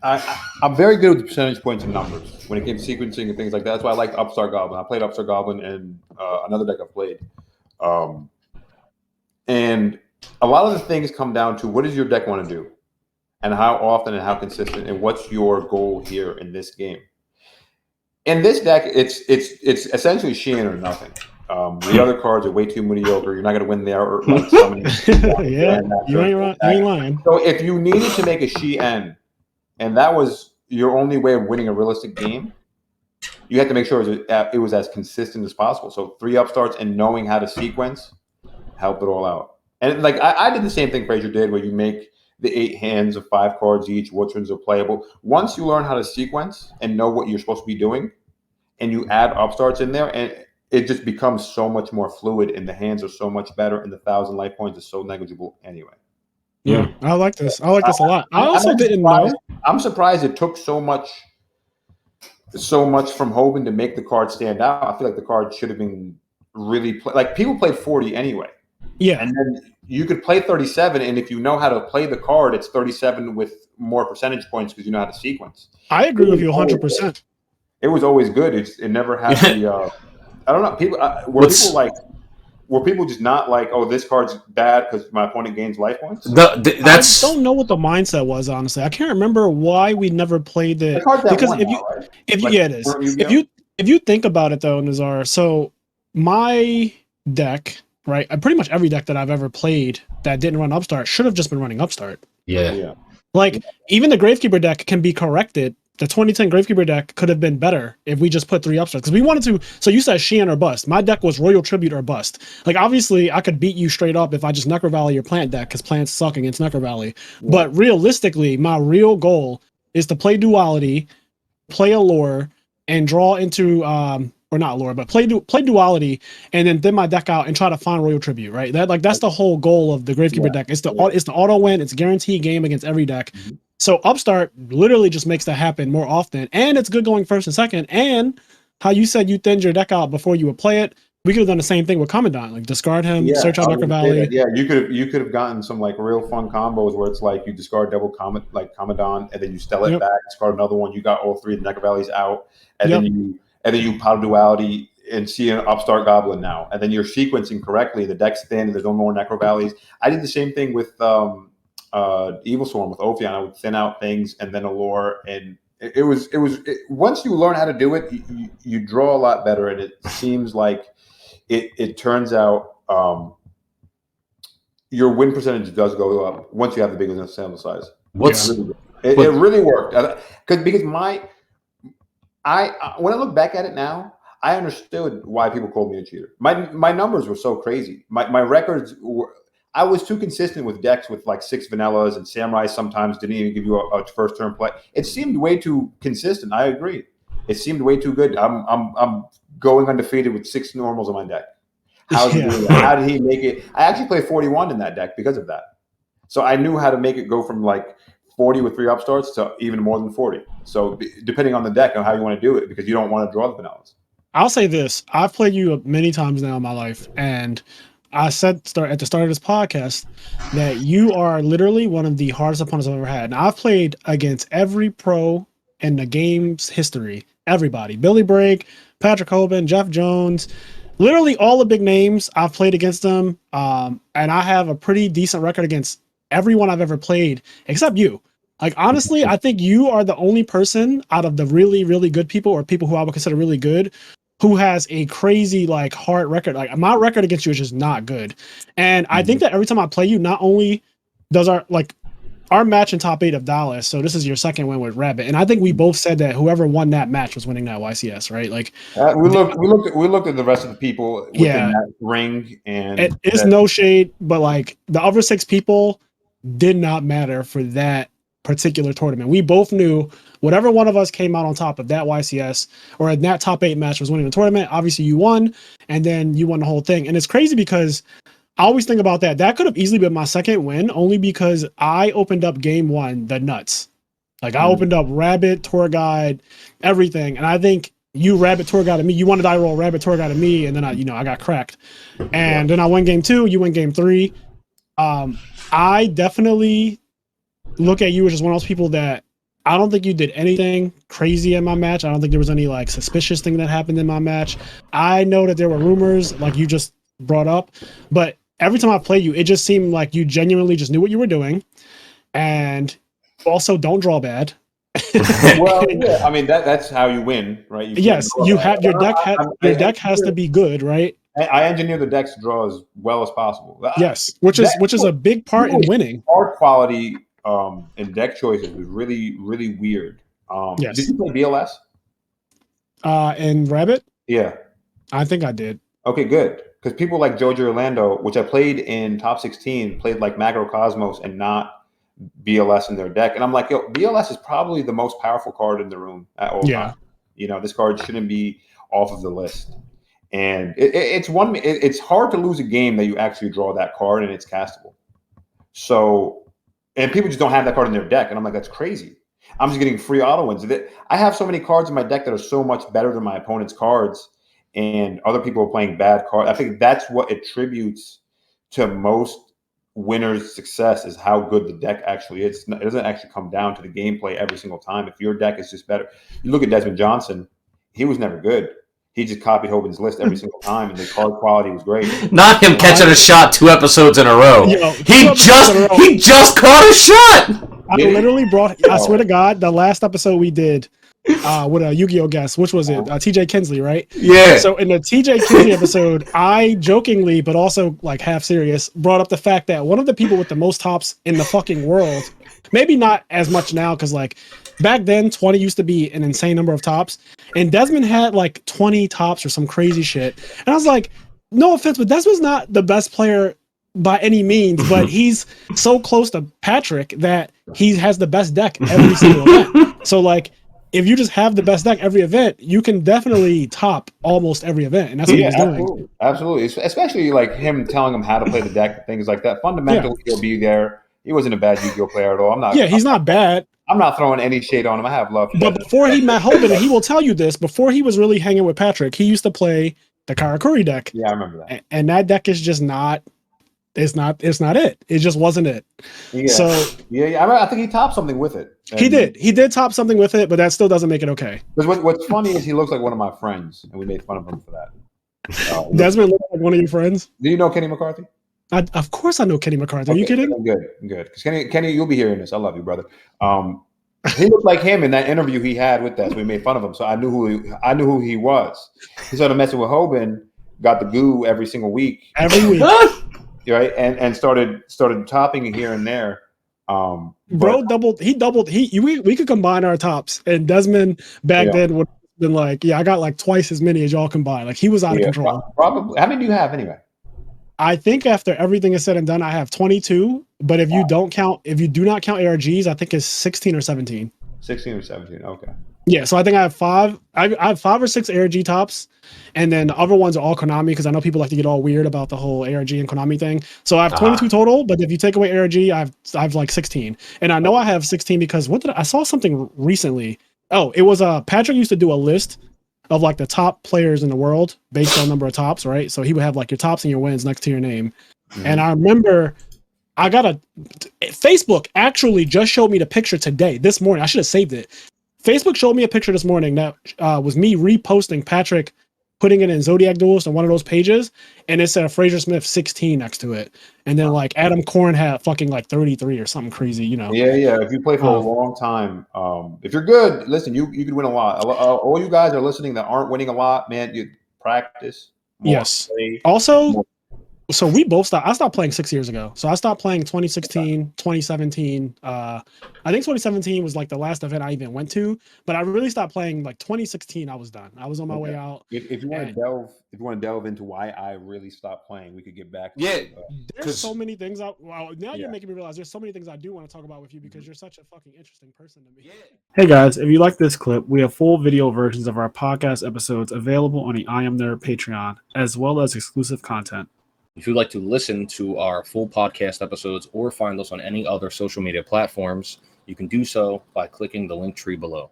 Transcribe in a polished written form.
I'm very good with the percentage points and numbers when it came to sequencing and things like that. That's why I liked Upstart Goblin. I played Upstart Goblin and another deck I played. And a lot of the things come down to what does your deck want to do, and how often and how consistent, and what's your goal here in this game. In this deck, it's essentially Sheehan or nothing. The other cards are way too mediocre. You're not going to win there. Or like yeah, you ain't lying. So if you needed to make a Sheehan, and that was your only way of winning a realistic game, you had to make sure it was as consistent as possible. So 3 upstarts and knowing how to sequence helped it all out. And like I did the same thing Frazier did, where you make the 8 hands of 5 cards each, which ones are playable. Once you learn how to sequence and know what you're supposed to be doing, and you add upstarts in there, and it just becomes so much more fluid, and the hands are so much better, and the 1,000 life points is so negligible anyway. Yeah, I like this. I like this a lot. I also didn't know. I'm surprised it took so much from Hoban to make the card stand out. I feel like the card should have been really like people played 40 anyway. Yeah, and then you could play 37, and if you know how to play the card, it's 37 with more percentage points because you know how to sequence. I agree with you 100%. It was always good. It never had the. I don't know. People were people just not like, oh, this card's bad because my opponent gains life points? I don't know what the mindset was, honestly. I can't remember why we never played it. Because if you think about it though, Nizar, so my deck, right? Pretty much every deck that I've ever played that didn't run Upstart should have just been running Upstart. Yeah. Like even the Gravekeeper deck can be corrected. The 2010 Gravekeeper deck could have been better if we just put 3 upstarts. Because we wanted to. So you said Sheehan or bust. My deck was Royal Tribute or bust. Like obviously, I could beat you straight up if I just Necro Valley your plant deck because plants suck against Necro Valley. Yeah. But realistically, my real goal is to play Duality, play Allure, and draw into or not Allure, but play Duality, and then thin my deck out and try to find Royal Tribute. Right? That's the whole goal of the Gravekeeper deck. It's the auto win. It's a guaranteed game against every deck. Mm-hmm. So Upstart literally just makes that happen more often, and it's good going first and second. And how you said you thinned your deck out before you would play it, we could have done the same thing with Commandant, like discard him, search out Necro Valley. Yeah, you could have gotten some like real fun combos where it's like you discard double Commandant, and then you stell it back, discard another one. You got all 3 of the Necro Valleys out, and then you powder Duality and see an Upstart Goblin now, and then you're sequencing correctly. The deck's thin, and there's no more Necro Valleys. I did the same thing with Evil Swarm with Ophion. I would thin out things and then Allure, and it was once you learn how to do it, you draw a lot better, and it seems like it turns out your win percentage does go up once you have the big enough sample size. It really worked because when I look back at it now, I understood why people called me a cheater. My numbers were so crazy. My records were. I was too consistent with decks with like 6 vanillas, and Samurai sometimes didn't even give you a first turn play. It seemed way too consistent. I agree. It seemed way too good. I'm going undefeated with 6 normals on my deck. How's he doing that? How did he make it? I actually played 41 in that deck because of that. So I knew how to make it go from like 40 with 3 upstarts to even more than 40. So depending on the deck and how you want to do it, because you don't want to draw the vanillas. I'll say this: I've played you many times now in my life, and I said at the start of this podcast that you are literally one of the hardest opponents I've ever had. Now, I've played against every pro in the game's history. Everybody. Billy Brigg, Patrick Hoban, Jeff Jones, literally all the big names. I've played against them. And I have a pretty decent record against everyone I've ever played, except you. Like, honestly, I think you are the only person out of the really, really good people, or people who I would consider really good, who has a crazy, like, hard record. Like, my record against you is just not good. And I think that every time I play you, not only does our match in top 8 of Dallas, so this is your second win with Rabbit, and I think we both said that whoever won that match was winning that YCS, right? Like, we looked at the rest of the people within that ring, and it's no shade, but like the other 6 people did not matter for that particular tournament. We both knew whatever one of us came out on top of that YCS or in that top 8 match was winning the tournament. Obviously you won, and then you won the whole thing. And it's crazy because I always think about that. That could have easily been my second win, only because I opened up game 1 the nuts. Like, I opened up Rabbit, Tour Guide, everything. And I think you Rabbit Tour Guide me. You wanted to roll Rabbit Tour Guide me, and then I got cracked. And then I win game 2, you win game 3. I definitely look at you as just one of those people that I don't think you did anything crazy in my match. I don't think there was any like suspicious thing that happened in my match. I know that there were rumors like you just brought up, but every time I played you, it just seemed like you genuinely just knew what you were doing, and also don't draw bad. Well, yeah, I mean that's how you win, right? Yes, you have your deck. Your deck has to be good, right? I engineer the decks to draw as well as possible. Yes, which is a big part in winning. Card quality and deck choices was really weird. Yes. Did you play BLS? And Rabbit? Yeah. I think I did. Okay, good. Because people like Jojo Orlando, which I played in top 16, played like Macrocosmos and not BLS in their deck. And I'm like, yo, BLS is probably the most powerful card in the room at all times. You know, this card shouldn't be off of the list. And it's hard to lose a game that you actually draw that card and it's castable. So, and people just don't have that card in their deck. And I'm like, that's crazy. I'm just getting free auto wins. I have so many cards in my deck that are so much better than my opponent's cards, and other people are playing bad cards. I think that's what attributes to most winners' success is how good the deck actually is. It doesn't actually come down to the gameplay every single time. If your deck is just better, you look at Desmond Johnson, he was never good. He just copied Hoban's list every single time, and the card quality was great. Not him catching a shot 2 episodes in a row. He just caught a shot. I literally brought. I swear to God, the last episode we did with a Yu-Gi-Oh guest, which was it? TJ Kinsley, right? Yeah. So in the TJ Kinsley episode, I jokingly, but also like half serious, brought up the fact that one of the people with the most tops in the fucking world, maybe not as much now, because like back then 20 used to be an insane number of tops, and Desmond had like 20 tops or some crazy shit. And I was like, no offense, but Desmond's not the best player by any means, but he's so close to Patrick that he has the best deck every single event. So like, if you just have the best deck every event, you can definitely top almost every event, and that's what he's doing. Absolutely, especially like him telling him how to play the deck, things like that. Fundamentally, he'll be there. He wasn't a bad Yu-Gi-Oh player at all. I'm not. Yeah, he's not bad. I'm not throwing any shade on him. I have love. But before he met Hoban, and he will tell you this, before he was really hanging with Patrick, he used to play the Karakuri deck. Yeah, I remember that. And that deck is just not. It's not it. It just wasn't it. Yeah. So I think he topped something with it. And he did top something with it, but that still doesn't make it okay. Because what's funny is he looks like one of my friends, and we made fun of him for that. Desmond looks like one of your friends. Do you know Kenny McCarthy? Of course I know Kenny McCarthy. Are you kidding? Good. Because Kenny, you'll be hearing this. I love you, brother. He looked like him in that interview he had with us. We made fun of him, so I knew who he was. He started messing with Hoban, got the goo every single week. Every week. Right, and started topping here and there. Bro doubled. We could combine our tops, and Desmond back then would have been like, I got like twice as many as y'all combined. Like he was out of control. Probably. How many do you have anyway? I think after everything is said and done, I have 22. But if you do not count ARGs, I think it's 16 or 17. 16 or 17. Okay. Yeah, so I think I have 5. I have 5 or 6 ARG tops, and then the other ones are all Konami because I know people like to get all weird about the whole ARG and Konami thing. So I have 22 total, but if you take away ARG, I have like 16. And I know I have 16 because I saw something recently. Oh, it was Patrick used to do a list of like the top players in the world based on number of tops, right? So he would have like your tops and your wins next to your name. Mm-hmm. And I remember Facebook actually just showed me the picture this morning. I should have saved it. Facebook showed me a picture this morning that was me reposting Patrick putting it in Zodiac Duels on one of those pages, and it said Frazier Smith 16 next to it. And then like Adam Korn had fucking like 33 or something crazy, you know. Yeah. If you play for a long time, if you're good, listen, you could win a lot. All you guys are listening that aren't winning a lot, man, you practice. Yes. Also, so we both stopped. I stopped playing 6 years ago. So I stopped playing 2016, 2017. I think 2017 was like the last event I even went to, but I really stopped playing like 2016. I was done. I was on my way out. If you want to delve into why I really stopped playing, we could get back. There's so many things. You're making me realize there's so many things I do want to talk about with you because you're such a fucking interesting person to me. Yeah. Hey guys, if you like this clip, we have full video versions of our podcast episodes available on the IMNerd Patreon, as well as exclusive content. If you'd like to listen to our full podcast episodes or find us on any other social media platforms, you can do so by clicking the link tree below.